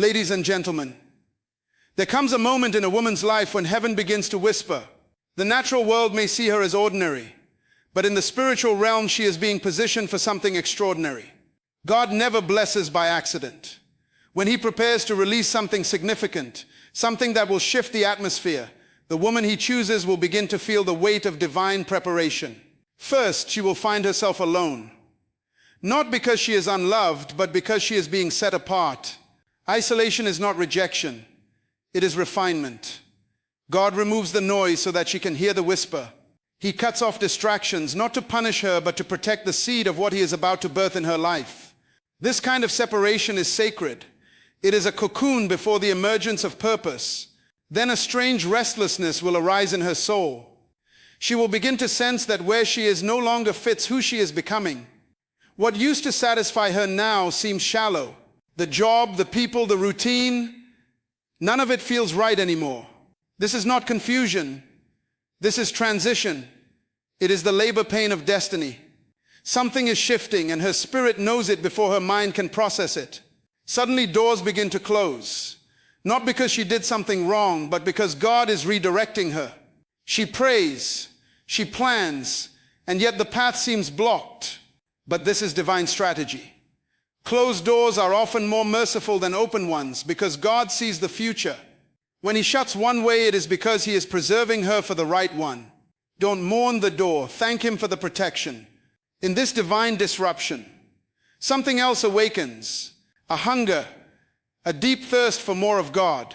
Ladies and gentlemen, there comes a moment in a woman's life when heaven begins to whisper. The natural world may see her as ordinary, but in the spiritual realm she is being positioned for something extraordinary. God never blesses by accident. When He prepares to release something significant, something that will shift the atmosphere, the woman He chooses will begin to feel the weight of divine preparation. First, she will find herself alone. Not because she is unloved, but because she is being set apart. Isolation is not rejection, it is refinement. God removes the noise so that she can hear the whisper. He cuts off distractions, not to punish her, but to protect the seed of what He is about to birth in her life. This kind of separation is sacred. It is a cocoon before the emergence of purpose. Then a strange restlessness will arise in her soul. She will begin to sense that where she is no longer fits who she is becoming. What used to satisfy her now seems shallow. The job, the people, the routine, none of it feels right anymore. This is not confusion. This is transition. It is the labor pain of destiny. Something is shifting, and her spirit knows it before her mind can process it. Suddenly doors begin to close, not because she did something wrong, but because God is redirecting her. She prays, she plans, and yet the path seems blocked. But this is divine strategy. Closed doors are often more merciful than open ones because God sees the future. When He shuts one way, it is because He is preserving her for the right one. Don't mourn the door, thank Him for the protection. In this divine disruption, something else awakens, a hunger, a deep thirst for more of God.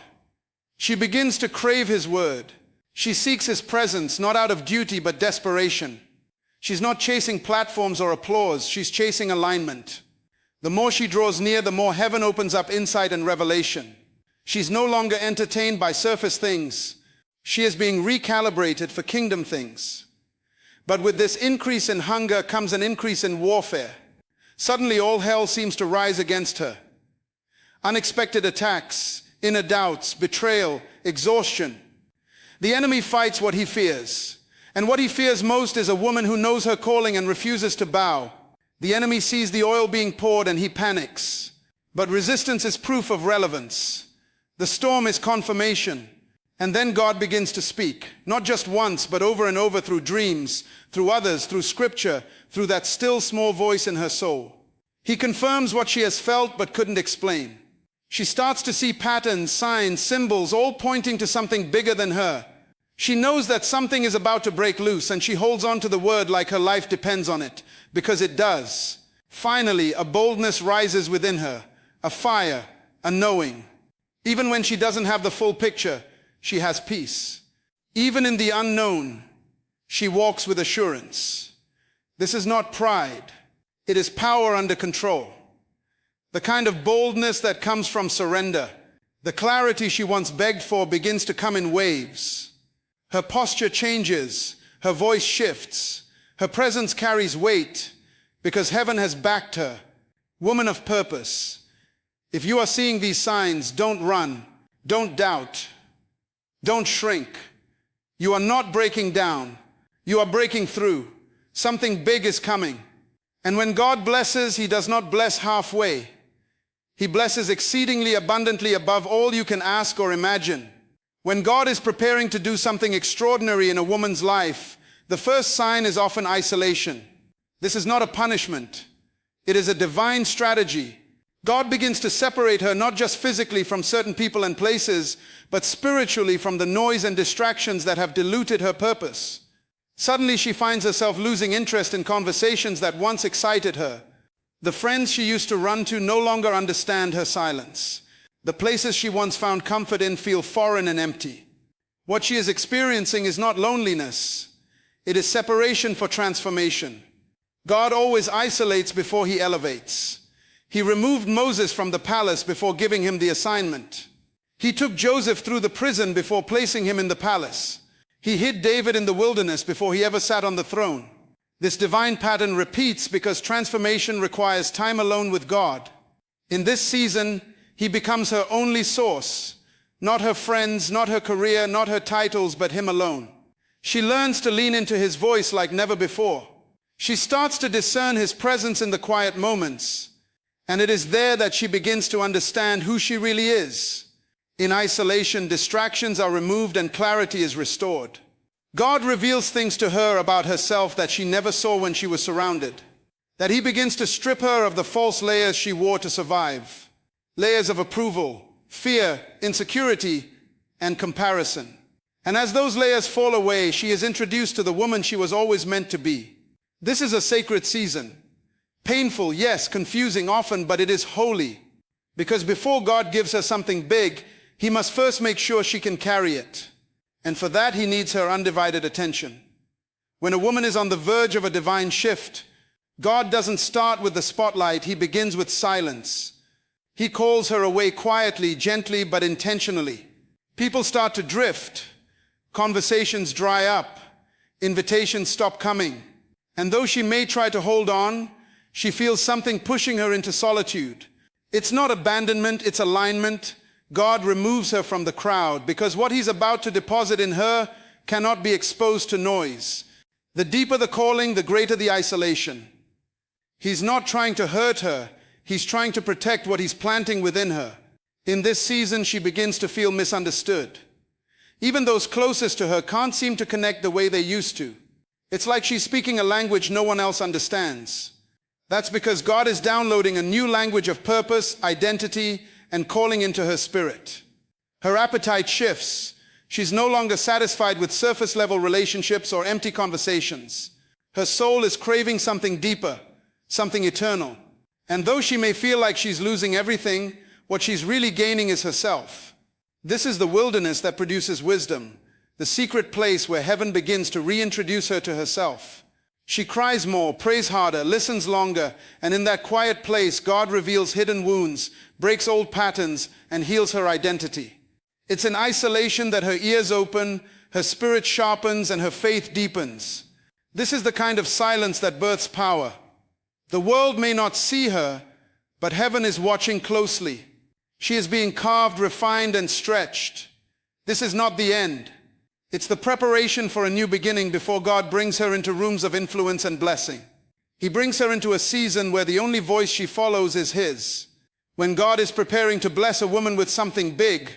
She begins to crave His word. She seeks His presence, not out of duty but desperation. She's not chasing platforms or applause, she's chasing alignment. The more she draws near, the more heaven opens up insight and revelation. She's no longer entertained by surface things. She is being recalibrated for kingdom things. But with this increase in hunger comes an increase in warfare. Suddenly all hell seems to rise against her. Unexpected attacks, inner doubts, betrayal, exhaustion. The enemy fights what he fears. And what he fears most is a woman who knows her calling and refuses to bow. The enemy sees the oil being poured and he panics. But resistance is proof of relevance. The storm is confirmation. And then God begins to speak, not just once, but over and over through dreams, through others, through scripture, through that still small voice in her soul. He confirms what she has felt but couldn't explain. She starts to see patterns, signs, symbols, all pointing to something bigger than her. She knows that something is about to break loose, and she holds on to the word like her life depends on it, because it does. Finally, a boldness rises within her, a fire, a knowing. Even when she doesn't have the full picture, she has peace. Even in the unknown, she walks with assurance. This is not pride. It is power under control. The kind of boldness that comes from surrender. The clarity she once begged for begins to come in waves. Her posture changes, her voice shifts, her presence carries weight because heaven has backed her. Woman of purpose, if you are seeing these signs, don't run, don't doubt, don't shrink. You are not breaking down, you are breaking through. Something big is coming. And when God blesses, He does not bless halfway. He blesses exceedingly abundantly above all you can ask or imagine. When God is preparing to do something extraordinary in a woman's life, the first sign is often isolation. This is not a punishment. It is a divine strategy. God begins to separate her not just physically from certain people and places, but spiritually from the noise and distractions that have diluted her purpose. Suddenly she finds herself losing interest in conversations that once excited her. The friends she used to run to no longer understand her silence. The places she once found comfort in feel foreign and empty. What she is experiencing is not loneliness. It is separation for transformation. God always isolates before He elevates. He removed Moses from the palace before giving him the assignment. He took Joseph through the prison before placing him in the palace. He hid David in the wilderness before he ever sat on the throne. This divine pattern repeats because transformation requires time alone with God. In this season, He becomes her only source, not her friends, not her career, not her titles, but Him alone. She learns to lean into His voice like never before. She starts to discern His presence in the quiet moments. And it is there that she begins to understand who she really is. In isolation, distractions are removed and clarity is restored. God reveals things to her about herself that she never saw when she was surrounded. That he begins to strip her of the false layers she wore to survive. Layers of approval, fear, insecurity, and comparison. And as those layers fall away, she is introduced to the woman she was always meant to be. This is a sacred season. Painful, yes, confusing often, but it is holy. Because before God gives her something big, he must first make sure she can carry it. And for that, he needs her undivided attention. When a woman is on the verge of a divine shift, God doesn't start with the spotlight, he begins with silence. He calls her away quietly, gently, but intentionally. People start to drift. Conversations dry up. Invitations stop coming. And though she may try to hold on, she feels something pushing her into solitude. It's not abandonment, it's alignment. God removes her from the crowd because what he's about to deposit in her cannot be exposed to noise. The deeper the calling, the greater the isolation. He's not trying to hurt her, he's trying to protect what he's planting within her. In this season, she begins to feel misunderstood. Even those closest to her can't seem to connect the way they used to. It's like she's speaking a language no one else understands. That's because God is downloading a new language of purpose, identity, and calling into her spirit. Her appetite shifts. She's no longer satisfied with surface-level relationships or empty conversations. Her soul is craving something deeper, something eternal. And though she may feel like she's losing everything, what she's really gaining is herself. This is the wilderness that produces wisdom, the secret place where heaven begins to reintroduce her to herself. She cries more, prays harder, listens longer, and in that quiet place, God reveals hidden wounds, breaks old patterns, and heals her identity. It's in isolation that her ears open, her spirit sharpens, and her faith deepens. This is the kind of silence that births power. The world may not see her, but heaven is watching closely. She is being carved, refined, and stretched. This is not the end. It's the preparation for a new beginning before God brings her into rooms of influence and blessing. He brings her into a season where the only voice she follows is his. When God is preparing to bless a woman with something big,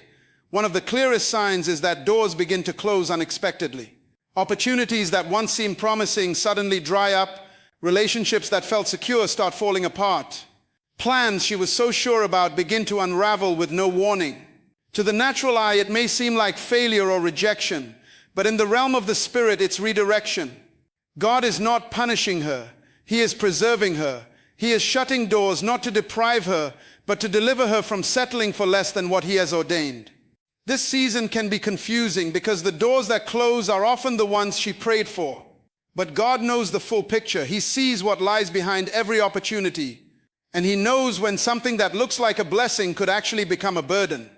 one of the clearest signs is that doors begin to close unexpectedly. Opportunities that once seemed promising suddenly dry up. Relationships that felt secure start falling apart. Plans she was so sure about begin to unravel with no warning. To the natural eye, it may seem like failure or rejection, but in the realm of the spirit, it's redirection. God is not punishing her. He is preserving her. He is shutting doors not to deprive her, but to deliver her from settling for less than what he has ordained. This season can be confusing because the doors that close are often the ones she prayed for. But God knows the full picture. He sees what lies behind every opportunity. And he knows when something that looks like a blessing could actually become a burden.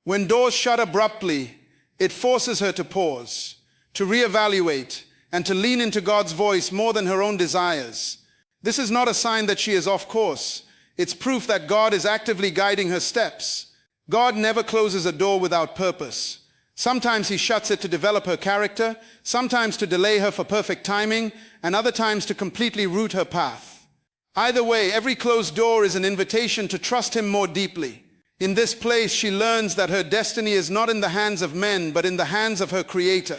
When doors shut abruptly, it forces her to pause, to reevaluate, and to lean into God's voice more than her own desires. This is not a sign that she is off course. It's proof that God is actively guiding her steps. God never closes a door without purpose. Sometimes he shuts it to develop her character, sometimes to delay her for perfect timing, and other times to completely root her path. Either way, every closed door is an invitation to trust him more deeply. In this place, she learns that her destiny is not in the hands of men, but in the hands of her Creator.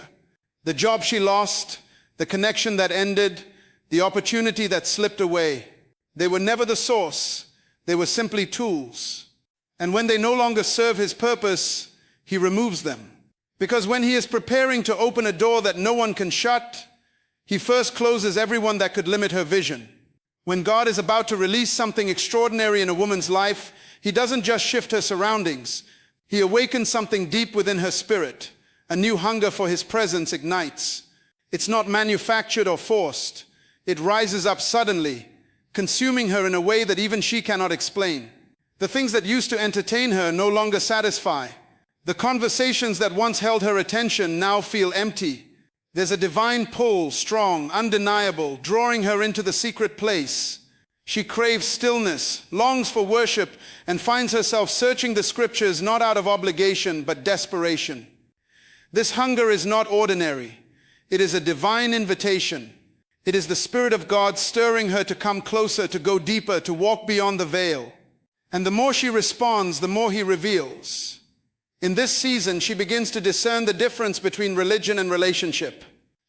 The job she lost, the connection that ended, the opportunity that slipped away, they were never the source. They were simply tools. And when they no longer serve his purpose, he removes them. Because when he is preparing to open a door that no one can shut, he first closes everyone that could limit her vision. When God is about to release something extraordinary in a woman's life, he doesn't just shift her surroundings. He awakens something deep within her spirit. A new hunger for his presence ignites. It's not manufactured or forced. It rises up suddenly, consuming her in a way that even she cannot explain. The things that used to entertain her no longer satisfy. The conversations that once held her attention now feel empty. There's a divine pull, strong, undeniable, drawing her into the secret place. She craves stillness, longs for worship, and finds herself searching the scriptures not out of obligation, but desperation. This hunger is not ordinary. It is a divine invitation. It is the Spirit of God stirring her to come closer, to go deeper, to walk beyond the veil. And the more she responds, the more He reveals. In this season, she begins to discern the difference between religion and relationship.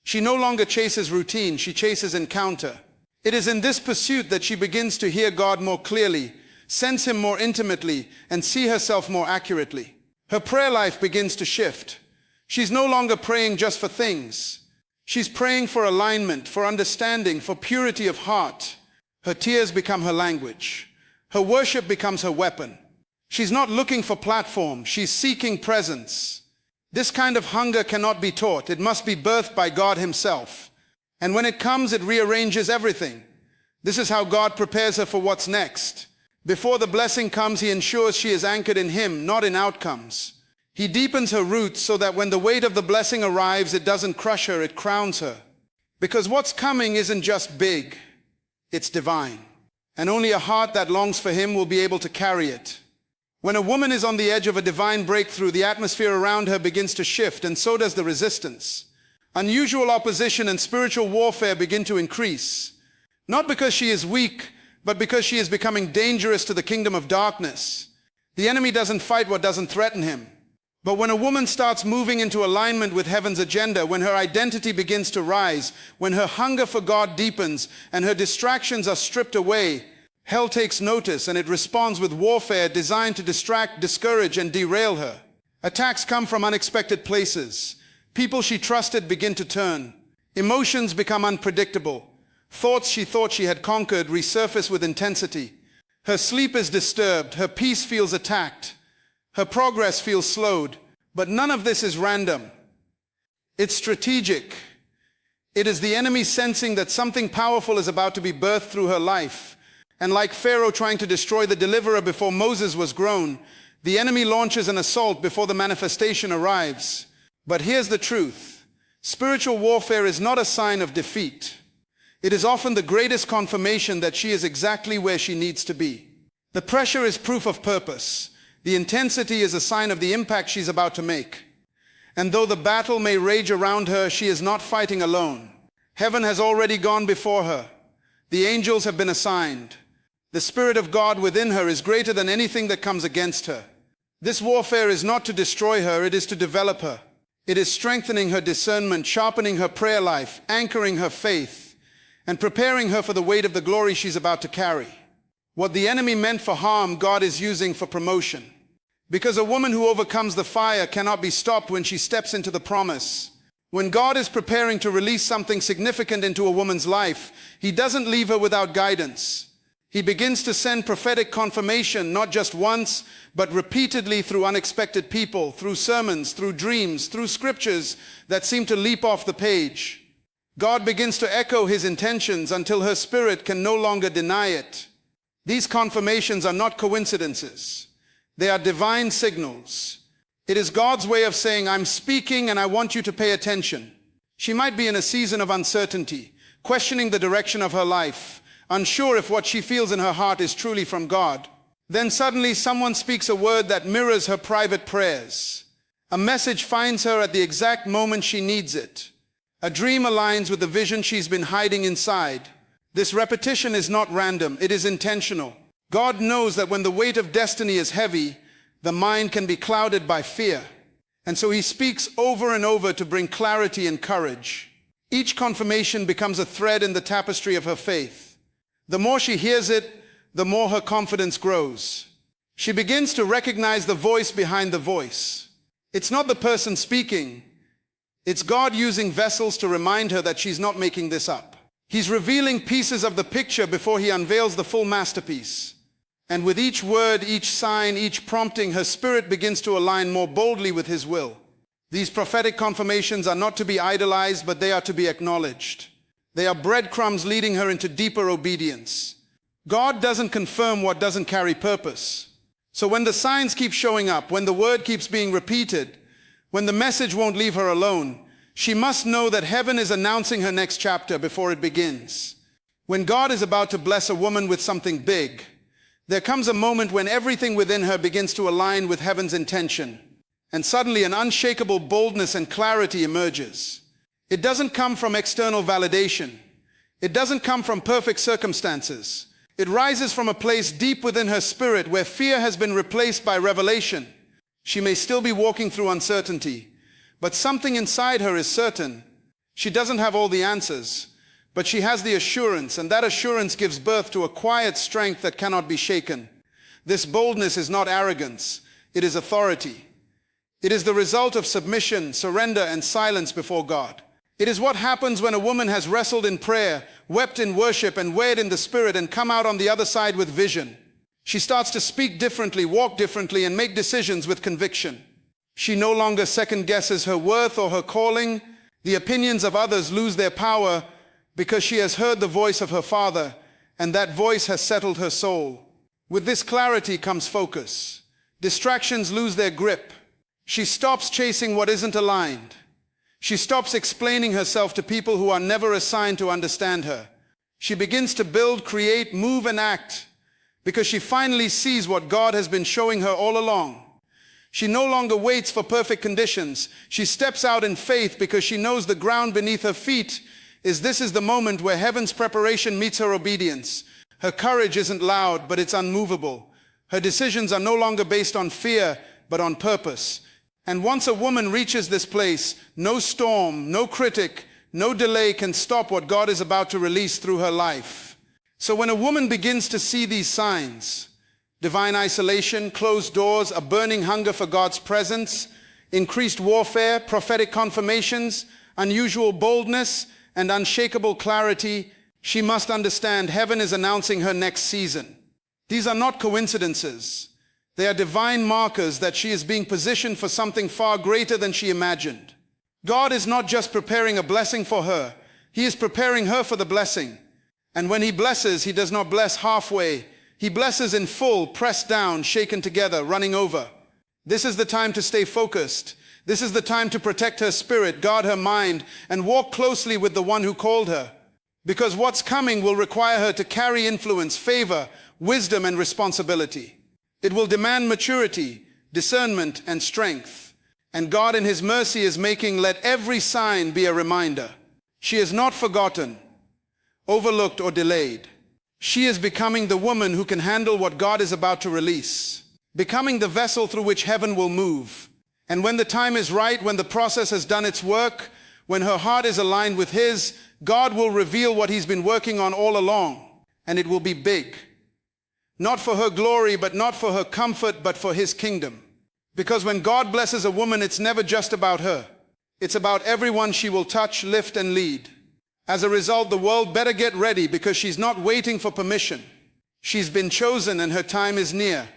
She no longer chases routine, she chases encounter. It is in this pursuit that she begins to hear God more clearly, sense Him more intimately, and see herself more accurately. Her prayer life begins to shift. She's no longer praying just for things. She's praying for alignment, for understanding, for purity of heart. Her tears become her language. Her worship becomes her weapon. She's not looking for platform, she's seeking presence. This kind of hunger cannot be taught. It must be birthed by God Himself. And when it comes, it rearranges everything. This is how God prepares her for what's next. Before the blessing comes, He ensures she is anchored in Him, not in outcomes. He deepens her roots so that when the weight of the blessing arrives, it doesn't crush her, it crowns her. Because what's coming isn't just big, it's divine. And only a heart that longs for Him will be able to carry it. When a woman is on the edge of a divine breakthrough, the atmosphere around her begins to shift, and so does the resistance. Unusual opposition and spiritual warfare begin to increase. Not because she is weak, but because she is becoming dangerous to the kingdom of darkness. The enemy doesn't fight what doesn't threaten him. But when a woman starts moving into alignment with heaven's agenda, when her identity begins to rise, when her hunger for God deepens and her distractions are stripped away, hell takes notice and it responds with warfare designed to distract, discourage, and derail her. Attacks come from unexpected places. People she trusted begin to turn. Emotions become unpredictable. Thoughts she thought she had conquered resurface with intensity. Her sleep is disturbed. Her peace feels attacked. Her progress feels slowed. But none of this is random. It's strategic. It is the enemy sensing that something powerful is about to be birthed through her life. And like Pharaoh trying to destroy the deliverer before Moses was grown, the enemy launches an assault before the manifestation arrives. But here's the truth. Spiritual warfare is not a sign of defeat. It is often the greatest confirmation that she is exactly where she needs to be. The pressure is proof of purpose. The intensity is a sign of the impact she's about to make. And though the battle may rage around her, she is not fighting alone. Heaven has already gone before her. The angels have been assigned. The Spirit of God within her is greater than anything that comes against her. This warfare is not to destroy her, it is to develop her. It is strengthening her discernment, sharpening her prayer life, anchoring her faith, and preparing her for the weight of the glory she's about to carry. What the enemy meant for harm, God is using for promotion. Because a woman who overcomes the fire cannot be stopped when she steps into the promise. When God is preparing to release something significant into a woman's life, He doesn't leave her without guidance. He begins to send prophetic confirmation, not just once, but repeatedly through unexpected people, through sermons, through dreams, through scriptures that seem to leap off the page. God begins to echo His intentions until her spirit can no longer deny it. These confirmations are not coincidences. They are divine signals. It is God's way of saying, I'm speaking and I want you to pay attention. She might be in a season of uncertainty, questioning the direction of her life, unsure if what she feels in her heart is truly from God. Then suddenly someone speaks a word that mirrors her private prayers. A message finds her at the exact moment she needs it. A dream aligns with the vision she's been hiding inside. This repetition is not random, it is intentional. God knows that when the weight of destiny is heavy, the mind can be clouded by fear. And so He speaks over and over to bring clarity and courage. Each confirmation becomes a thread in the tapestry of her faith. The more she hears it, the more her confidence grows. She begins to recognize the voice behind the voice. It's not the person speaking. It's God using vessels to remind her that she's not making this up. He's revealing pieces of the picture before He unveils the full masterpiece. And with each word, each sign, each prompting, her spirit begins to align more boldly with His will. These prophetic confirmations are not to be idolized, but they are to be acknowledged. They are breadcrumbs leading her into deeper obedience. God doesn't confirm what doesn't carry purpose. So when the signs keep showing up, when the word keeps being repeated, when the message won't leave her alone, she must know that heaven is announcing her next chapter before it begins. When God is about to bless a woman with something big, there comes a moment when everything within her begins to align with heaven's intention, and suddenly an unshakable boldness and clarity emerges. It doesn't come from external validation. It doesn't come from perfect circumstances. It rises from a place deep within her spirit where fear has been replaced by revelation. She may still be walking through uncertainty, but something inside her is certain. She doesn't have all the answers, but she has the assurance, and that assurance gives birth to a quiet strength that cannot be shaken. This boldness is not arrogance, it is authority. It is the result of submission, surrender, and silence before God. It is what happens when a woman has wrestled in prayer, wept in worship, and weighed in the Spirit and come out on the other side with vision. She starts to speak differently, walk differently, and make decisions with conviction. She no longer second guesses her worth or her calling. The opinions of others lose their power because she has heard the voice of her Father, and that voice has settled her soul. With this clarity comes focus. Distractions lose their grip. She stops chasing what isn't aligned. She stops explaining herself to people who are never assigned to understand her. She begins to build, create, move, and act because she finally sees what God has been showing her all along. She no longer waits for perfect conditions. She steps out in faith because she knows the ground beneath her feet is the moment where heaven's preparation meets her obedience. Her courage isn't loud, but it's unmovable. Her decisions are no longer based on fear, but on purpose. And once a woman reaches this place, no storm, no critic, no delay can stop what God is about to release through her life. So when a woman begins to see these signs, divine isolation, closed doors, a burning hunger for God's presence, increased warfare, prophetic confirmations, unusual boldness, and unshakable clarity, she must understand heaven is announcing her next season. These are not coincidences. They are divine markers that she is being positioned for something far greater than she imagined. God is not just preparing a blessing for her, He is preparing her for the blessing. And when He blesses, He does not bless halfway. He blesses in full, pressed down, shaken together, running over. This is the time to stay focused. This is the time to protect her spirit, guard her mind, and walk closely with the one who called her. Because what's coming will require her to carry influence, favor, wisdom, and responsibility. It will demand maturity, discernment, and strength. And God in His mercy is making let every sign be a reminder. She is not forgotten, overlooked, or delayed. She is becoming the woman who can handle what God is about to release, becoming the vessel through which heaven will move. And when the time is right, when the process has done its work, when her heart is aligned with His, God will reveal what He's been working on all along, and it will be big. Not for her glory, but not for her comfort, but for His kingdom. Because when God blesses a woman, it's never just about her. It's about everyone she will touch, lift, and lead. As a result, the world better get ready because she's not waiting for permission. She's been chosen and her time is near.